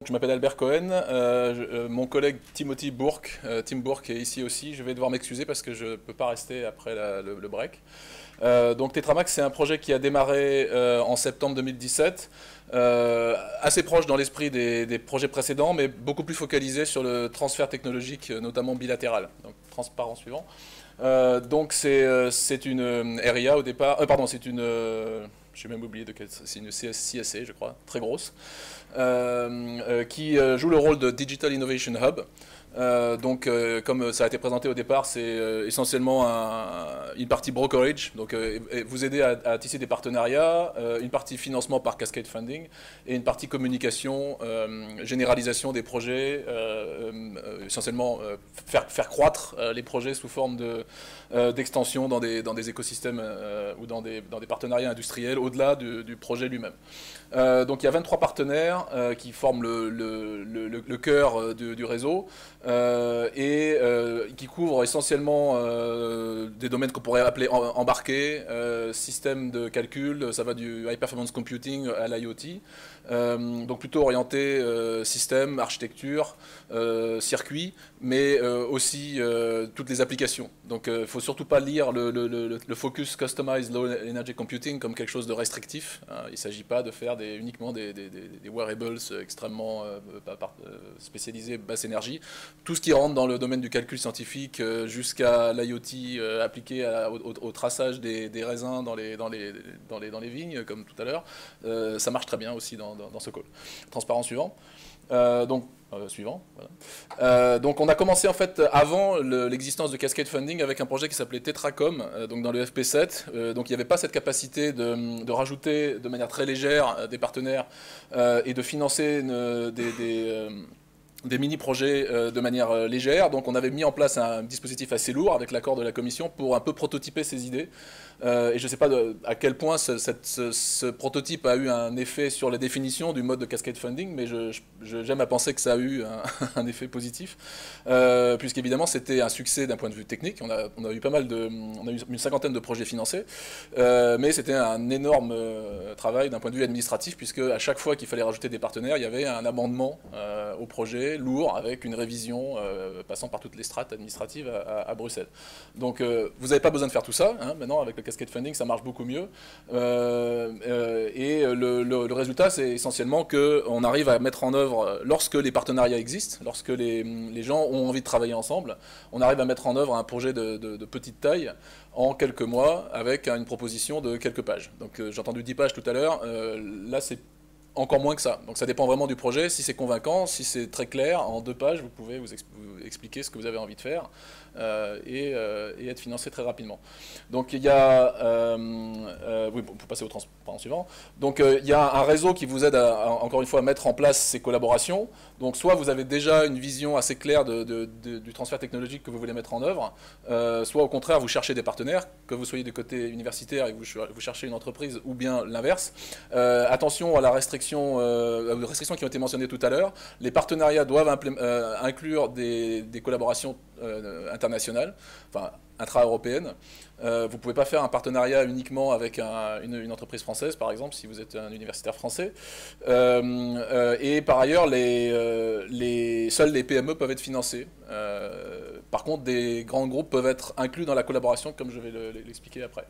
je m'appelle Albert Cohen, mon collègue Timothy Bourque, Tim Bourque est ici aussi, je vais devoir m'excuser parce que je ne peux pas rester après le break. Donc Tetramax, c'est un projet qui a démarré en septembre 2017, assez proche dans l'esprit des projets précédents, mais beaucoup plus focalisé sur le transfert technologique, notamment bilatéral. Donc transparent suivant. Donc c'est une RIA au départ, pardon, c'est une... j'ai même oublié de quelle... C'est une CSA, je crois, très grosse, qui joue le rôle de Digital Innovation Hub. Comme ça a été présenté au départ, c'est essentiellement une partie brokerage, donc vous aider à tisser des partenariats, une partie financement par cascade funding et une partie communication, généralisation des projets, essentiellement faire croître les projets sous forme d'extension dans des écosystèmes ou dans des partenariats industriels au-delà du projet lui-même. Donc il y a 23 partenaires qui forment le cœur du réseau qui couvrent essentiellement des domaines qu'on pourrait appeler embarqués, système de calcul, ça va du high performance computing à l'IoT, donc plutôt orienté système, architecture, circuit, mais aussi toutes les applications. Donc il ne faut surtout pas lire le focus Customized Low Energy Computing comme quelque chose de restrictif. Il ne s'agit pas de faire uniquement des wearables extrêmement spécialisés, basse énergie. Tout ce qui rentre dans le domaine du calcul scientifique jusqu'à l'IoT appliqué au traçage des raisins dans les vignes, comme tout à l'heure, ça marche très bien aussi dans ce call. Transparent suivant. Suivant. Voilà. Donc on a commencé en fait avant l'existence de Cascade Funding avec un projet qui s'appelait Tetracom, donc dans le FP7. Donc il n'y avait pas cette capacité de rajouter de manière très légère des partenaires et de financer des mini-projets de manière légère. Donc on avait mis en place un dispositif assez lourd avec l'accord de la Commission pour un peu prototyper ces idées. Et je ne sais pas à quel point ce prototype a eu un effet sur la définition du mode de cascade funding, mais j'aime à penser que ça a eu un effet positif, puisqu'évidemment c'était un succès d'un point de vue technique. On a eu on a eu une cinquantaine de projets financés, mais c'était un énorme travail d'un point de vue administratif, puisque à chaque fois qu'il fallait rajouter des partenaires, il y avait un amendement au projet lourd avec une révision passant par toutes les strates administratives à Bruxelles. Donc vous n'avez pas besoin de faire tout ça, hein, maintenant avec le cascade funding ça marche beaucoup mieux, et le résultat c'est essentiellement qu'on arrive à mettre en œuvre, lorsque les partenariats existent, lorsque les gens ont envie de travailler ensemble, on arrive à mettre en œuvre un projet de petite taille en quelques mois avec une proposition de quelques pages. Donc j'ai entendu 10 pages tout à l'heure, là c'est encore moins que ça. Donc ça dépend vraiment du projet. Si c'est convaincant, si c'est très clair, en 2 pages, vous pouvez vous expliquer ce que vous avez envie de faire et être financé très rapidement. Donc il y a... oui, pour passer au transparent suivant. Donc il y a un réseau qui vous aide, encore une fois, à mettre en place ces collaborations. Donc soit vous avez déjà une vision assez claire du transfert technologique que vous voulez mettre en œuvre, soit au contraire, vous cherchez des partenaires, que vous soyez du côté universitaire et que vous cherchez une entreprise, ou bien l'inverse. Attention à la restrictions qui ont été mentionnées tout à l'heure. Les partenariats doivent inclure des collaborations internationales, enfin intra-européennes. Vous ne pouvez pas faire un partenariat uniquement avec une entreprise française, par exemple, si vous êtes un universitaire français. Et par ailleurs, seuls les PME peuvent être financés. Par contre, des grands groupes peuvent être inclus dans la collaboration, comme je vais l'expliquer après.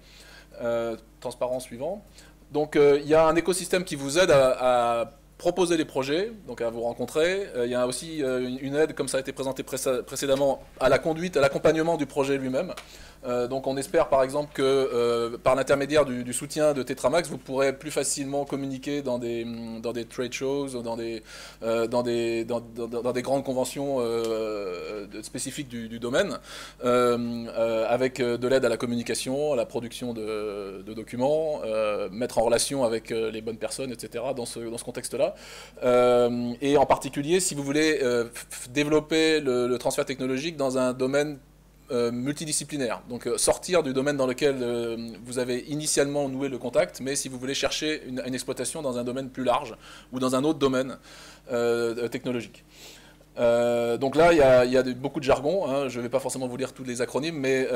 Transparent suivant. Donc il y a un écosystème qui vous aide à proposer les projets, donc à vous rencontrer. Il y a aussi une aide, comme ça a été présenté précédemment, à la conduite, à l'accompagnement du projet lui-même. Donc on espère par exemple que par l'intermédiaire du soutien de Tetramax, vous pourrez plus facilement communiquer dans des trade shows, dans des grandes conventions spécifiques du domaine, avec de l'aide à la communication, à la production de documents, mettre en relation avec les bonnes personnes, etc. dans ce contexte-là. Et en particulier, si vous voulez développer le transfert technologique dans un domaine multidisciplinaire, donc sortir du domaine dans lequel vous avez initialement noué le contact, mais si vous voulez chercher une exploitation dans un domaine plus large ou dans un autre domaine technologique. Donc là, il y a beaucoup de jargon, hein, je ne vais pas forcément vous lire tous les acronymes, mais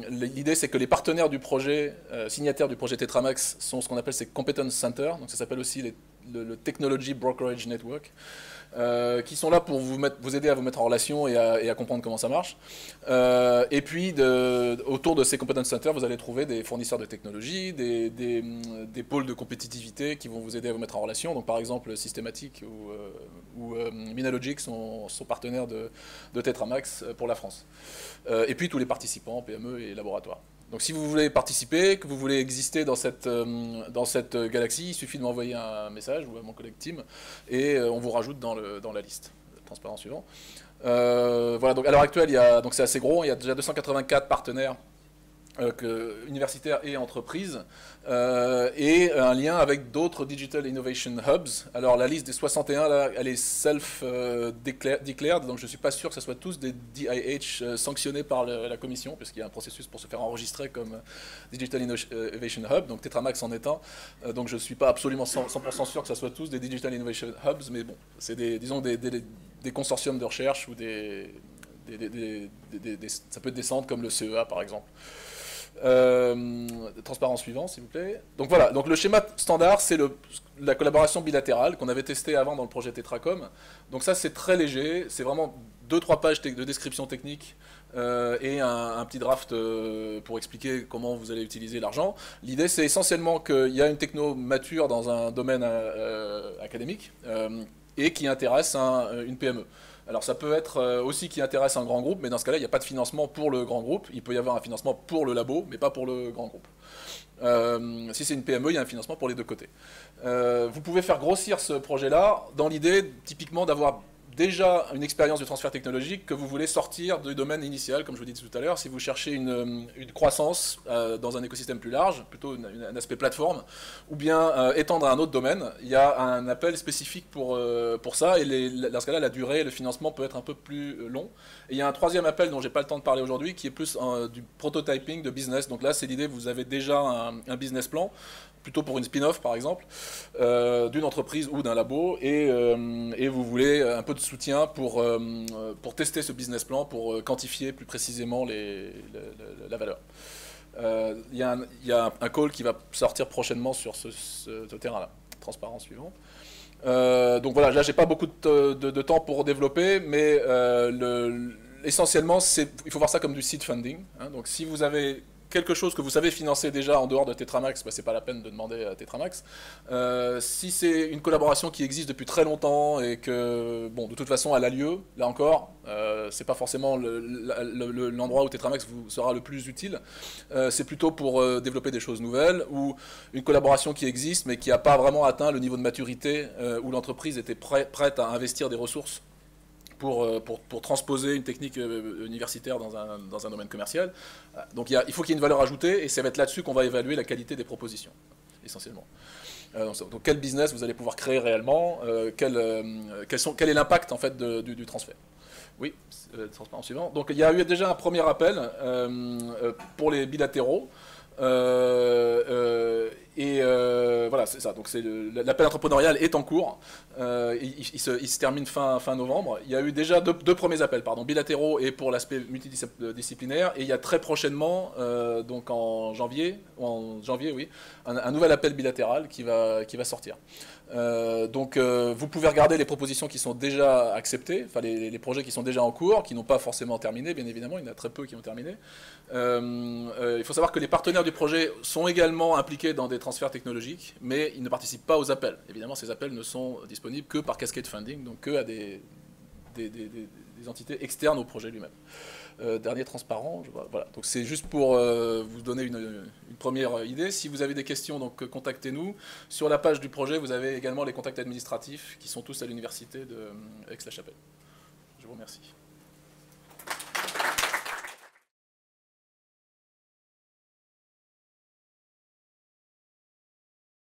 l'idée c'est que les partenaires du projet, signataires du projet Tetramax, sont ce qu'on appelle ces competence centers, donc ça s'appelle aussi le Technology Brokerage Network, qui sont là pour vous aider à vous mettre en relation et à comprendre comment ça marche. Et puis, autour de ces competence centers, vous allez trouver des fournisseurs de technologie, des pôles de compétitivité qui vont vous aider à vous mettre en relation. Donc, par exemple, Systematic ou Minalogic sont partenaires de Tetramax pour la France. Et puis, tous les participants, PME et laboratoires. Donc si vous voulez participer, que vous voulez exister dans cette galaxie, il suffit de m'envoyer un message ou à mon collègue Tim et on vous rajoute dans la liste. Transparent suivant. Voilà, donc à l'heure actuelle, donc c'est assez gros, il y a déjà 284 partenaires universitaires et entreprises, et un lien avec d'autres Digital Innovation Hubs. Alors la liste des 61, là, elle est self-declared, donc je ne suis pas sûr que ce soit tous des DIH sanctionnés par la commission, puisqu'il y a un processus pour se faire enregistrer comme Digital Innovation Hub, donc Tetramax en est un, donc je ne suis pas absolument 100% sûr que ce soit tous des Digital Innovation Hubs, mais bon, c'est disons des consortiums de recherche ou ça peut être des centres comme le CEA par exemple. Transparent suivant, s'il vous plaît. Donc voilà, donc le schéma standard, c'est la collaboration bilatérale qu'on avait testé avant dans le projet Tetracom. Donc ça, c'est très léger, c'est vraiment 2-3 pages de description technique et un petit draft pour expliquer comment vous allez utiliser l'argent. L'idée, c'est essentiellement qu'il y a une techno mature dans un domaine académique et qui intéresse une PME. Alors ça peut être aussi qui intéresse un grand groupe, mais dans ce cas-là, il n'y a pas de financement pour le grand groupe. Il peut y avoir un financement pour le labo, mais pas pour le grand groupe. Si c'est une PME, il y a un financement pour les deux côtés. Vous pouvez faire grossir ce projet-là dans l'idée, typiquement, d'avoir déjà une expérience de transfert technologique que vous voulez sortir du domaine initial, comme je vous disais tout à l'heure. Si vous cherchez une croissance dans un écosystème plus large, plutôt un aspect plateforme, ou bien étendre à un autre domaine, il y a un appel spécifique pour ça, et dans ce cas-là, la durée et le financement peut être un peu plus long. Et il y a un troisième appel dont je n'ai pas le temps de parler aujourd'hui, qui est plus du prototyping de business. Donc là, c'est l'idée, vous avez déjà un business plan, plutôt pour une spin-off par exemple, d'une entreprise ou d'un labo, et vous voulez un peu de soutien pour tester ce business plan, pour quantifier plus précisément la valeur. Il y a un call qui va sortir prochainement sur ce terrain-là. Transparent suivant. Donc voilà, là j'ai pas beaucoup de temps pour développer, mais essentiellement il faut voir ça comme du seed funding. Hein. Donc si vous avez quelque chose que vous savez financer déjà en dehors de Tetramax, bah, c'est pas la peine de demander à Tetramax. Si c'est une collaboration qui existe depuis très longtemps et que, bon, de toute façon, elle a lieu, là encore, c'est pas forcément l'endroit où Tetramax vous sera le plus utile. C'est plutôt pour développer des choses nouvelles ou une collaboration qui existe mais qui n'a pas vraiment atteint le niveau de maturité où l'entreprise était prête à investir des ressources pour transposer une technique universitaire dans un domaine commercial. Donc il faut qu'il y ait une valeur ajoutée, et ça va être là-dessus qu'on va évaluer la qualité des propositions, essentiellement. Donc quel business vous allez pouvoir créer réellement, quel est l'impact en fait du transfert. Oui, transparent suivant. Donc il y a eu déjà un premier appel pour les bilatéraux. Voilà, c'est ça. Donc l'appel entrepreneurial est en cours. Il se termine fin novembre. Il y a eu déjà deux premiers appels, bilatéraux et pour l'aspect multidisciplinaire. Et il y a très prochainement, donc en janvier, oui, un nouvel appel bilatéral qui va sortir. Donc vous pouvez regarder les propositions qui sont déjà acceptées, enfin les projets qui sont déjà en cours, qui n'ont pas forcément terminé, bien évidemment, il y en a très peu qui ont terminé. Il faut savoir que les partenaires du projet sont également impliqués dans des transferts technologiques, mais ils ne participent pas aux appels. Évidemment, ces appels ne sont disponibles que par cascade funding, donc que à des entités externes au projet lui-même. Dernier transparent, voilà. Donc c'est juste pour vous donner une première idée. Si vous avez des questions, donc contactez-nous. Sur la page du projet, vous avez également les contacts administratifs qui sont tous à l'université de Aix-la-Chapelle. Je vous remercie.